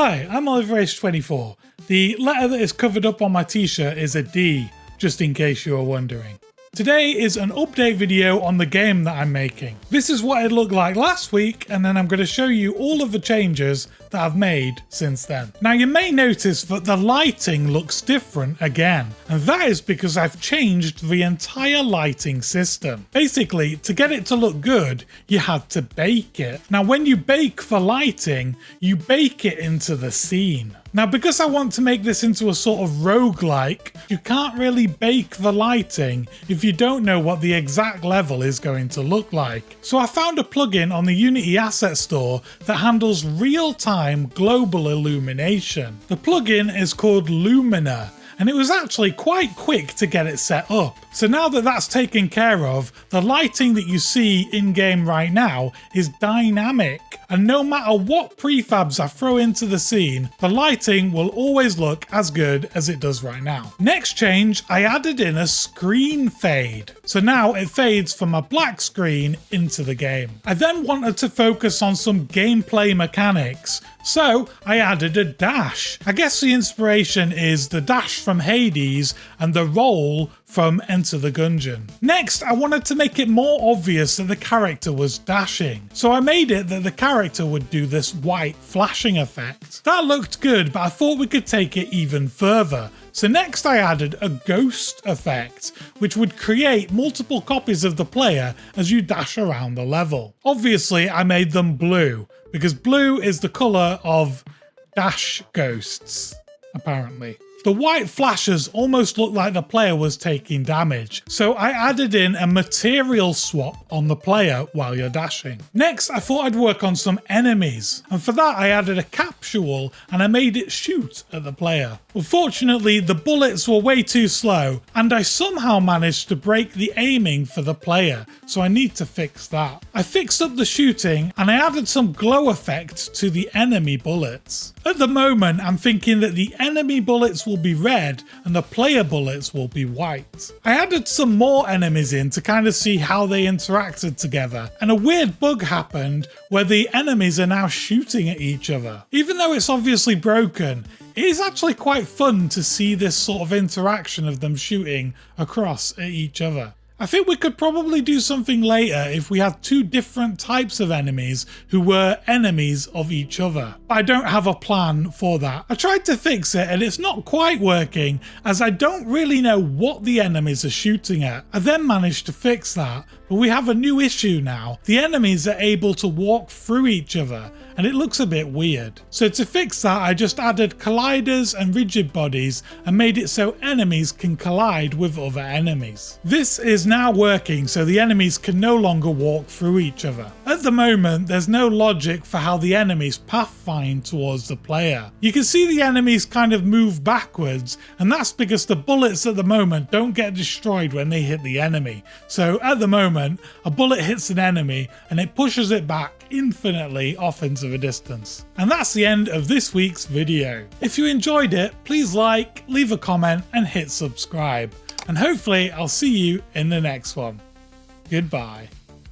Hi, I'm OliverAce24. The letter that is covered up on my t-shirt is a D, just in case you were wondering. Today is an update video on the game that I'm making. This is what it looked like last week, and then I'm going to show you all of the changes that I've made since then. Now you may notice that the lighting looks different again, and that is because I've changed the entire lighting system. Basically, to get it to look good, you had to bake it. Now when you bake the lighting, you bake it into the scene. Now because I want to make this into a sort of roguelike, you can't really bake the lighting if you don't know what the exact level is going to look like. So I found a plugin on the Unity Asset Store that handles real-time global illumination. The plugin is called Lumina, and it was actually quite quick to get it set up. So now that that's taken care of, the lighting that you see in game right now is dynamic, and no matter what prefabs I throw into the scene, the lighting will always look as good as it does right now. Next change, I added in a screen fade. So now it fades from a black screen into the game. I then wanted to focus on some gameplay mechanics, so I added a dash. I guess the inspiration is the dash from Hades and the roll from Enter the Gungeon. Next, I wanted to make it more obvious that the character was dashing. So I made it that the character would do this white flashing effect. That looked good, but I thought we could take it even further. So next I added a ghost effect, which would create multiple copies of the player as you dash around the level. Obviously, I made them blue, because blue is the colour of dash ghosts, apparently. The white flashes almost looked like the player was taking damage, so I added in a material swap on the player while you're dashing. Next, I thought I'd work on some enemies, and for that I added a capsule and I made it shoot at the player. Unfortunately, the bullets were way too slow, and I somehow managed to break the aiming for the player, so I need to fix that. I fixed up the shooting and I added some glow effect to the enemy bullets. At the moment, I'm thinking that the enemy bullets will be red and the player bullets will be white. I added some more enemies in to kind of see how they interacted together, and a weird bug happened where the enemies are now shooting at each other. Even though it's obviously broken, it is actually quite fun to see this sort of interaction of them shooting across at each other. I think we could probably do something later if we had two different types of enemies who were enemies of each other. But I don't have a plan for that. I tried to fix it and it's not quite working, as I don't really know what the enemies are shooting at. I then managed to fix that, but we have a new issue now. The enemies are able to walk through each other, and it looks a bit weird. So to fix that, I just added colliders and rigid bodies and made it so enemies can collide with other enemies. This is now working, so the enemies can no longer walk through each other. At the moment, there's no logic for how the enemies pathfind towards the player. You can see the enemies kind of move backwards, and that's because the bullets at the moment don't get destroyed when they hit the enemy. So at the moment, a bullet hits an enemy and it pushes it back infinitely off into the distance. And that's the end of this week's video. If you enjoyed it, please like, leave a comment and hit subscribe. And hopefully I'll see you in the next one. Goodbye.